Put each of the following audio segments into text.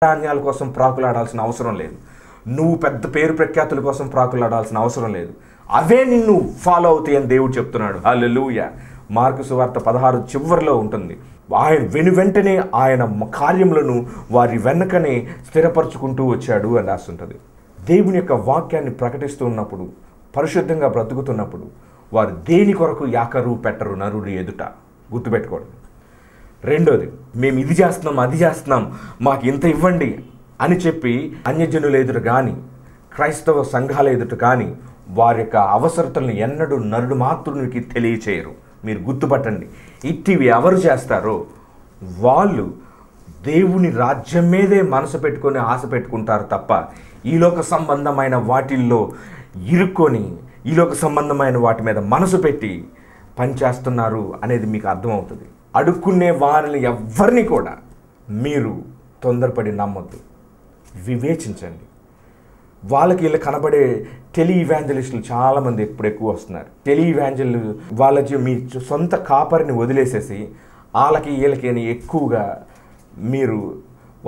ధాన్యాల కోసం ప్రాకులాడాల్సిన అవసరం లేదు. నువ్వు పెద్ద పేరు ప్రఖ్యాతుల కోసం ప్రాకులాడాల్సిన అవసరం లేదు. అవే నిన్ను ఫాలో అవుతాయి అని దేవుడు చెప్తున్నాడు. హల్లెలూయా. మార్కు సువార్త 16 చివరిలో ఉంటుంది. ఆయన వెంటనే ఆయన కార్యములను వారి వెనకనే స్థిరపరచుకుంటూ వచ్చాడు అని రాస్తుంటుంది. దేవుని యొక్క వాక్యాన్ని ప్రకటిస్తూ ఉన్నప్పుడు, పరిశుద్ధంగా బ్రతుకుతున్నప్పుడు వారు దేని కొరకు యాకరు పెట్టరు నరుడి ఎదుట. గుర్తుపెట్టుకోండి. రెండోది, మేము ఇది చేస్తున్నాం అది చేస్తున్నాం మాకు ఇంత ఇవ్వండి అని చెప్పి అన్యజనుల ఎదుట కానీ క్రైస్తవ సంఘాల ఎదుట కానీ వారి యొక్క అవసరతలను ఎన్నడూ నరుడు మాత్రునికి తెలియచేయరు. మీరు గుర్తుపట్టండి. ఇట్టివి ఎవరు చేస్తారో వాళ్ళు దేవుని రాజ్యం మీదే మనసు పెట్టుకొని ఆశ పెట్టుకుంటారు తప్ప ఈలోక సంబంధమైన వాటిల్లో ఇరుక్కొని ఈలోక సంబంధమైన వాటి మీద మనసు పెట్టి పనిచేస్తున్నారు అనేది మీకు అర్థమవుతుంది. అడుక్కునే వారిని ఎవ్వరిని కూడా మీరు తొందరపడి నమ్మొద్దు. వివేచించండి. వాళ్ళకి వీళ్ళు కనబడే టెలి ఇవాంజలిస్టులు చాలామంది ఇప్పుడు ఎక్కువ వస్తున్నారు. టెలి ఇవాంజలు వాళ్ళకి మీ సొంత కాపరిని వదిలేసేసి వాళ్ళకి వీళ్ళకి అని ఎక్కువగా మీరు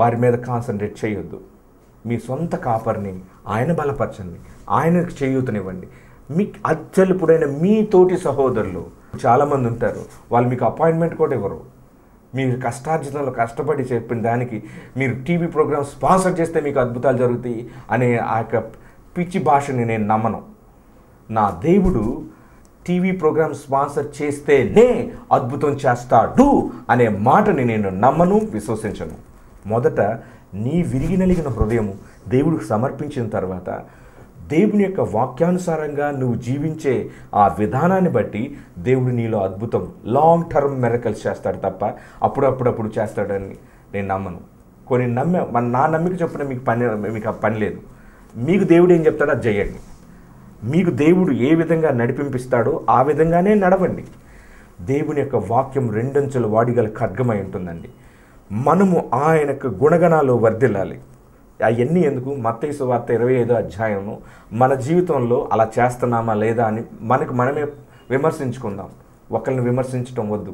వారి మీద కాన్సన్ట్రేట్ చేయొద్దు. మీ సొంత కాపరిని ఆయన బలపరచండి, ఆయనకు చేయూతనివ్వండి. మీకు అత్యల్పుడైన మీ తోటి సహోదరులు చాలామంది ఉంటారు. వాళ్ళు మీకు అపాయింట్మెంట్ కూడా ఇవ్వరు. మీరు కష్టార్జితంలో కష్టపడి చెప్పిన దానికి మీరు టీవీ ప్రోగ్రామ్ స్పాన్సర్ చేస్తే మీకు అద్భుతాలు జరుగుతాయి అనే ఆ యొక్క పిచ్చి భాషని నేను నమ్మను. నా దేవుడు టీవీ ప్రోగ్రామ్ స్పాన్సర్ చేస్తేనే అద్భుతం చేస్తాడు అనే మాటని నేను నమ్మను, విశ్వసించను. మొదట నీ విరిగి నలిగిన హృదయము దేవుడికి సమర్పించిన తర్వాత దేవుని యొక్క వాక్యానుసారంగా నువ్వు జీవించే ఆ విధానాన్ని బట్టి దేవుడు నీలో అద్భుతం లాంగ్ టర్మ్ మిరకల్స్ చేస్తాడు తప్ప అప్పుడప్పుడు చేస్తాడని నేను నమ్మను. కొన్ని నా నమ్మిక చొప్పున మీకు పని లేదు. మీకు దేవుడు ఏం చెప్తాడో అది చేయండి. మీకు దేవుడు ఏ విధంగా నడిపింపిస్తాడో ఆ విధంగానే నడవండి. దేవుని యొక్క వాక్యం రెండంచుల వాడిగల ఖడ్గమై ఉంటుందండి. మనము ఆయనకు గుణగణాలు వర్ధిల్లాలి. అవన్నీ ఎందుకు? మత్తయి సువార్త 25వ అధ్యాయము మన జీవితంలో అలా చేస్తున్నామా లేదా అని మనమే విమర్శించుకుందాం. ఒకరిని విమర్శించడం వద్దు.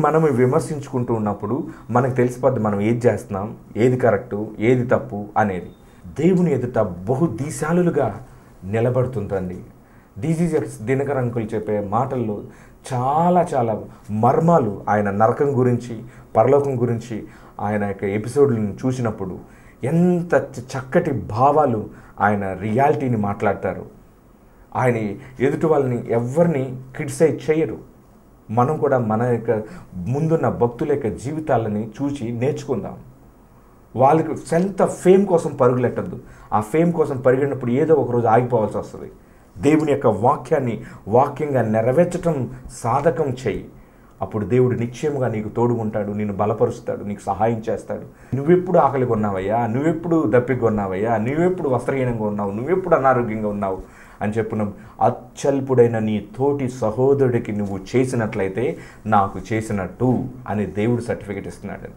మనమే విమర్శించుకుంటూ ఉన్నప్పుడు మనకు తెలిసిపోద్ది మనం ఏది చేస్తున్నాం, ఏది కరెక్టు, ఏది తప్పు అనేది. దేవుని ఎదుట బహుదీశాలుగా నిలబడుతుందండి. డీజీఎస్ దినకర్ అంకుల్ చెప్పే మాటల్లో చాలా చాలా మర్మాలు, ఆయన నరకం గురించి పరలోకం గురించి ఆయన యొక్క ఎపిసోడ్లను చూసినప్పుడు ఎంత చక్కటి భావాలు ఆయన రియాలిటీని మాట్లాడతారు. ఆయన ఎదుటి వాళ్ళని ఎవరిని క్రిటిసైజ్ చేయరు. మనం కూడా మన యొక్క ముందున్న భక్తుల యొక్క జీవితాలని చూసి నేర్చుకుందాం. వాళ్ళకి సొంత ఫేమ్ కోసం పరుగులెట్టద్దు. ఆ ఫేమ్ కోసం పరిగెడినప్పుడు ఏదో ఒకరోజు ఆగిపోవాల్సి వస్తుంది. దేవుని యొక్క వాక్యాన్ని వాక్యంగా నెరవేర్చటం సాధకం చెయ్యి. అప్పుడు దేవుడు నిశ్చయముగా నీకు తోడుగుంటాడు, నిన్ను బలపరుస్తాడు, నీకు సహాయం చేస్తాడు. నువ్వెప్పుడు ఆకలిగా ఉన్నావయ్యా, నువ్వెప్పుడు దప్పిగా ఉన్నావయ్యా, నువ్వెప్పుడు వస్త్రహీనంగా ఉన్నావు, నువ్వెప్పుడు అనారోగ్యంగా ఉన్నావు అని చెప్పిన అత్యల్పుడైన నీ తోటి సహోదరుడికి నువ్వు చేసినట్లయితే నాకు చేసినట్టు అని దేవుడు సర్టిఫికెట్ ఇస్తున్నాడు.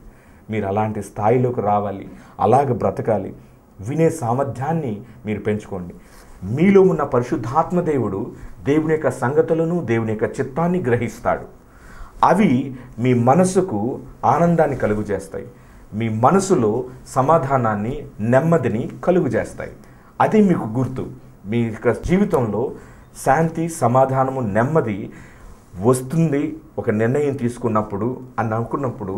మీరు అలాంటి స్థాయిలోకి రావాలి, అలాగ బ్రతకాలి. వినే సామర్థ్యాన్ని మీరు పెంచుకోండి. మీలో ఉన్న పరిశుద్ధాత్మ దేవుడు దేవుని యొక్క సంగతులను దేవుని యొక్క చిత్తాన్ని గ్రహిస్తాడు. అవి మీ మనసుకు ఆనందాన్ని కలుగు చేస్తాయి. మీ మనసులో సమాధానాన్ని, నెమ్మదిని కలుగు చేస్తాయి. అది మీకు గుర్తు. మీ యొక్క జీవితంలో శాంతి, సమాధానము, నెమ్మది వస్తుంది ఒక నిర్ణయం తీసుకున్నప్పుడు అని అనుకున్నప్పుడు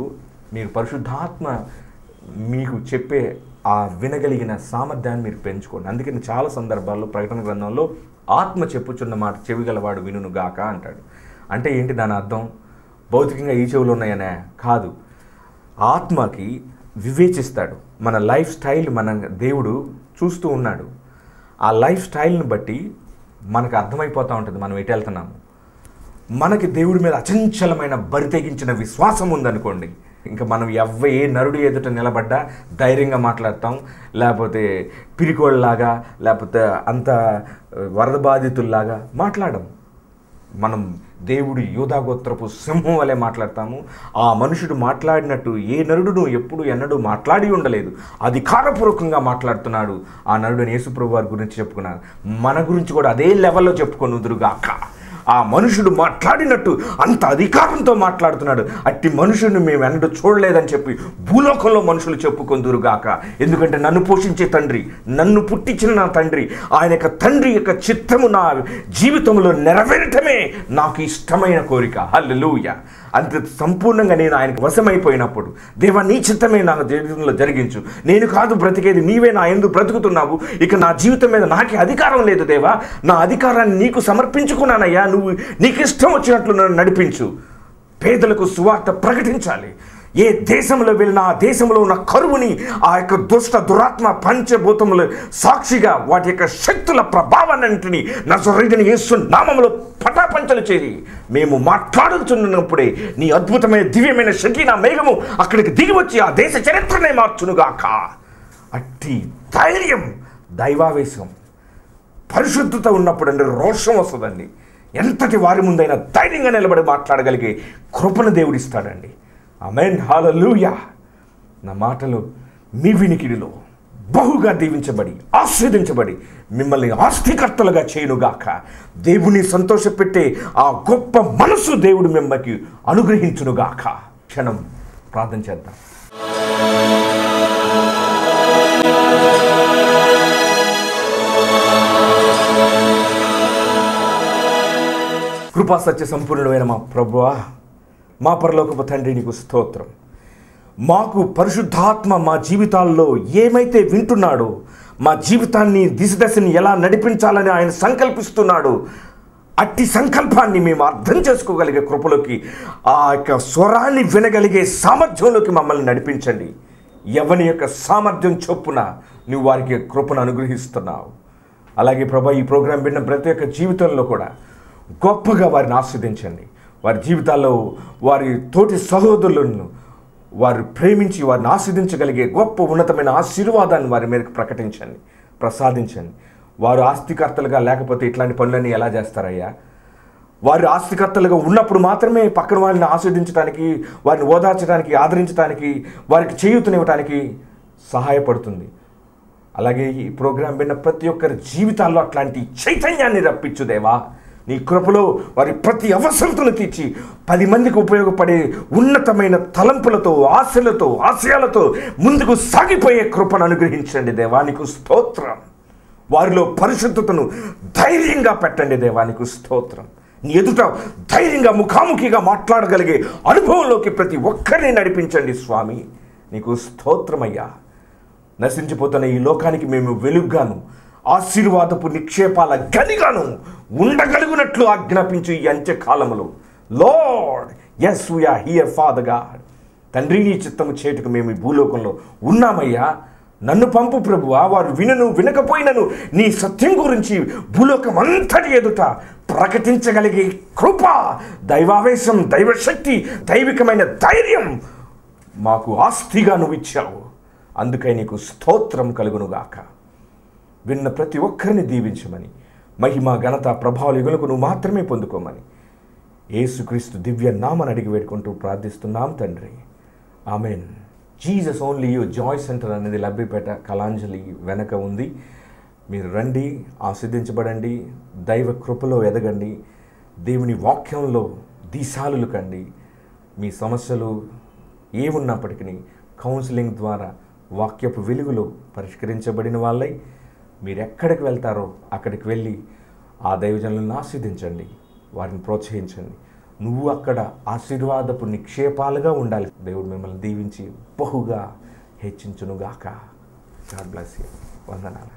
మీరు పరిశుద్ధాత్మ మీకు చెప్పే ఆ వినగలిగిన సామర్థ్యాన్ని మీరు పెంచుకోండి. అందుకని చాలా సందర్భాల్లో ప్రకటన గ్రంథంలో ఆత్మ చెప్పుచున్న మాట చెవిగలవాడు వినును గాక అంటాడు. అంటే ఏంటి దాని అర్థం? భౌతికంగా ఈ చెవులు ఉన్నాయనే కాదు. ఆత్మకి వివేచిస్తాడు. మన లైఫ్ స్టైల్ మన దేవుడు చూస్తూ ఉన్నాడు. ఆ లైఫ్ స్టైల్ని బట్టి మనకు అర్థమైపోతూ ఉంటుంది మనం ఎటు వెళ్తున్నాము. మనకి దేవుడి మీద అచంచలమైన బరి తెగించిన విశ్వాసం ఉందనుకోండి, ఇంకా మనం ఏ నరుడు ఎదుట నిలబడ్డా ధైర్యంగా మాట్లాడతాం. లేకపోతే పిరికోళ్ళలాగా, లేకపోతే అంత వరద బాధితుల్లాగా మాట్లాడడం. మనం దేవుడి యూదాగోత్రపు సింహం వలె మాట్లాడతాము. ఆ మనుషుడు మాట్లాడినట్టు ఏ నరుడును ఎన్నడూ మాట్లాడి ఉండలేదు. అధికారపూర్వకంగా మాట్లాడుతున్నాడు ఆ నరుడు యేసుప్రభు వారి గురించి చెప్పుకున్నారు. మన గురించి కూడా అదే లెవెల్లో చెప్పుకొని ఉదురుగాక. ఆ మనుషుడు మాట్లాడినట్టు అంత అధికారంతో మాట్లాడుతున్నాడు. అట్టి మనుషుడిని మేము ఎన్నడూ చూడలేదని చెప్పి భూలోకంలో మనుషులు చెప్పుకొందురుగాక. ఎందుకంటే నన్ను పోషించే తండ్రి, నన్ను పుట్టించిన నా తండ్రి, ఆయన యొక్క తండ్రి యొక్క చిత్తము నా జీవితంలో నెరవేరటమే నాకు ఇష్టమైన కోరిక. హల్లెలూయా. అంత సంపూర్ణంగా నేను ఆయనకు వశమైపోయినప్పుడు, దేవా నీ చిత్తమే నా జీవితంలో జరిగించు, నేను కాదు బ్రతికేది, నీవే నా యందు బ్రతుకుతున్నావు, ఇక నా జీవితం మీద నాకే అధికారం లేదు దేవా, నా అధికారాన్ని నీకు సమర్పించుకున్నానయ్యా, నువ్వు నీకు ఇష్టం వచ్చినట్లు నన్ను నడిపించు. పేదలకు సువార్త ప్రకటించాలి. ఏ దేశంలో వెళ్ళినా ఆ దేశంలో ఉన్న కరువుని ఆ యొక్క దుష్ట దురాత్మ పంచభూతములు సాక్షిగా వాటి యొక్క శక్తుల ప్రభావాన్నింటినీ నజరేయుడైన యేసు నామములో పటాపంచలు చేసి మేము మాట్లాడుతున్నప్పుడే నీ అద్భుతమైన దివ్యమైన షకీనా మేఘము అక్కడికి దిగి వచ్చి ఆ దేశ చరిత్రనే మార్చునుగాక. అట్టి ధైర్యం, దైవావేశం, పరిశుద్ధత ఉన్నప్పుడు అండి రోషం వస్తుందండి. ఎంతటి వారి ముందైనా ధైర్యంగా నిలబడి మాట్లాడగలిగే కృపను దేవుడిస్తాడండి. ఆమేన్, హల్లెలూయా. నా మాటలు మీ వినికిడిలో బహుగా దీవించబడి ఆశీర్వదించబడి మిమ్మల్ని ఆస్తికర్తలుగా చేయునుగాక. దేవుని సంతోషపెట్టే ఆ గొప్ప మనసు దేవుడు మిమ్మల్ని అనుగ్రహించునుగాక. క్షణం ప్రార్థన చేద్దాం. కృపా సత్య సంపూర్ణమైన మా ప్రభువా, మా పరలోకపు తండ్రి, నీకు స్తోత్రం. మాకు పరిశుద్ధాత్మ మా జీవితాల్లో ఏమైతే వింటున్నాడో, మా జీవితాన్ని దిశని ఎలా నడిపించాలని ఆయన సంకల్పిస్తున్నాడో, అట్టి సంకల్పాన్ని మేము అర్థం చేసుకోగలిగే కృపలోకి, ఆ యొక్క స్వరాన్ని వినగలిగే సామర్థ్యంలోకి మమ్మల్ని నడిపించండి. ఎవని యొక్క సామర్థ్యం చొప్పున నువ్వు వారికి కృపను అనుగ్రహిస్తున్నావు. అలాగే ప్రభా, ఈ ప్రోగ్రాం విన్న ప్రతి ఒక్క జీవితంలో కూడా గొప్పగా వారిని ఆస్వాదించండి. వారి జీవితాల్లో వారి తోటి సహోదరులను వారు ప్రేమించి వారిని ఆస్వాదించగలిగే గొప్ప ఉన్నతమైన ఆశీర్వాదాన్ని వారి మీదకి ప్రకటించండి, ప్రసాదించండి. వారు ఆస్తికర్తలుగా లేకపోతే ఇట్లాంటి పనులన్నీ ఎలా చేస్తారయ్యా? వారు ఆస్తికర్తలుగా ఉన్నప్పుడు మాత్రమే పక్కన వారిని ఆస్వాదించడానికి, వారిని ఓదార్చడానికి, ఆదరించడానికి, వారికి చేయూతనివ్వడానికి సహాయపడుతుంది. అలాగే ఈ ప్రోగ్రాం విన్న ప్రతి ఒక్కరి జీవితాల్లో అట్లాంటి చైతన్యాన్ని రప్పించు దేవా. నీ కృపలో వారి ప్రతి అవసరతను తీర్చి 10 మందికి ఉపయోగపడే ఉన్నతమైన తలంపులతో, ఆశలతో, ఆశయాలతో ముందుకు సాగిపోయే కృపను అనుగ్రహించండి దేవా. నీకు స్తోత్రం. వారిలో పరిశుద్ధతను ధైర్యంగా పెట్టండి దేవా. నీకు స్తోత్రం. నీ ఎదుట ధైర్యంగా ముఖాముఖిగా మాట్లాడగలిగే అనుభవంలోకి ప్రతి ఒక్కరిని నడిపించండి స్వామి. నీకు స్తోత్రమయ్యా. నశించిపోతున్న ఈ లోకానికి మేము వెలుగుగాను, ఆశీర్వాదపు నిక్షేపాల గనిగాను ఉండగలుగునట్లు ఆజ్ఞాపించు ఈ అంత్యకాలములో. Lord, yes we are here Father God. తండ్రి, నీ చిత్తము చేటుకు మేము ఈ భూలోకంలో ఉన్నామయ్యా. నన్ను పంపు ప్రభువా. వారు వినను వినకపోయినను నీ సత్యం గురించి భూలోకం అంతటి ఎదుట ప్రకటించగలిగే కృప, దైవావేశం, దైవశక్తి, దైవికమైన ధైర్యం మాకు ఆస్తిగా నువ్వు ఇచ్చావు. అందుకై నీకు స్తోత్రం కలుగునుగాక. విన్న ప్రతి ఒక్కరిని దీవించమని, మహిమ, ఘనత, ప్రభావాలు యుగలకు నువ్వు మాత్రమే పొందుకోమని యేసుక్రీస్తు దివ్య నామని అడిగి వేడుకుంటూ ప్రార్థిస్తున్నాం తండ్రి. Amen. Jesus only you Joy centre అనేది లబ్బిపేట కళాంజలి వెనక ఉంది. మీరు రండి, ఆస్వాదించబడండి, దైవ కృపలో ఎదగండి, దేవుని వాక్యంలో దిశాలులు కండి. మీ సమస్యలు ఏమున్నప్పటికీ కౌన్సిలింగ్ ద్వారా వాక్యపు వెలుగులో పరిష్కరించబడిన వాళ్ళై మీరు ఎక్కడికి వెళ్తారో అక్కడికి వెళ్ళి ఆ దైవజనులను ఆస్వాదించండి, వారిని ప్రోత్సహించండి. నువ్వు అక్కడ ఆశీర్వాదపు నిక్షేపాలుగా ఉండాలి. దేవుడు మిమ్మల్ని దీవించి బహుగా హెచ్చించునుగాక. God bless you. వందనాలు.